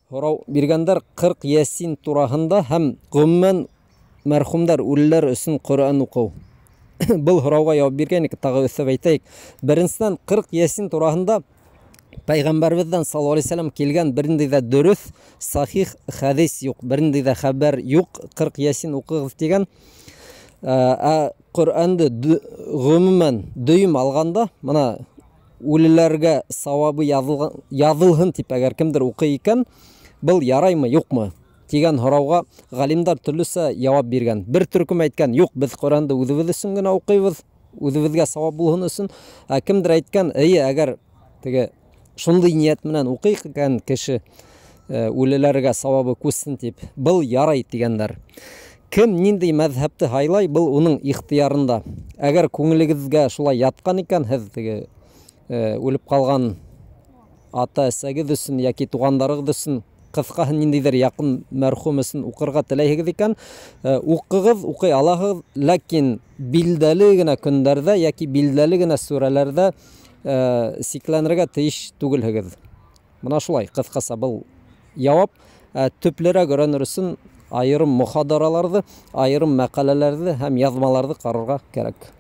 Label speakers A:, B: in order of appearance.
A: Һорау биргәндәр 40 Ясин тураһында һәм гомумән мәрхүмдәр үлеләр өчен Коръән уку. Был һорауга җавап биргәнек, тагы өстәп әйтәйек. Беренчедән 40 Ясин тураһында Пәйгамбәрбездән саллаллаһу алейһи ва саллям килгән бернинди дә дөрес, сахих хәдис юк, бернинди дә хәбәр юк. 40 Ясин укыгыз дигән. Коръәнне гомумән дөйм алганда, моны үлеләргә савабы язылһын дип әгәр кемдер укый икән, был яраймы, юкмы дигән һорауга галимдар төрлесә җавап биргән. Бер төркем әйткән, юк, без Коръәнне үзебез өчен генә укыйбыз, үзебезгә савап булһын өчен. Кемдер әйткән, әгәр теге шундый ният менән укый икән кеше, үлеләргә савабы күссен дип, был ярай дигәннәр. Кем нинди мәзһәбте һайлай, был уның ихтыярында. Әгәр күңелегезгә шулай яткан икән, һез теге үлеп калган ата-әсәгез өчен яки тугандарыгыз өчен, кыскаһы ниндидер якын мәрхүм өчен укырга теләйһегез икән, укыгыз, укый алаһыз, ләкин билдәле генә көндәрдә яки билдәле генә сүрәләрдә сикләнергә тиеш түгелһегез. Менә шулай кыскаса был җавап. Төплерәк өйрәнер өчен айрым мөхадараларны, айрым мәкаләләрне һәм язмаларны карарга кирәк.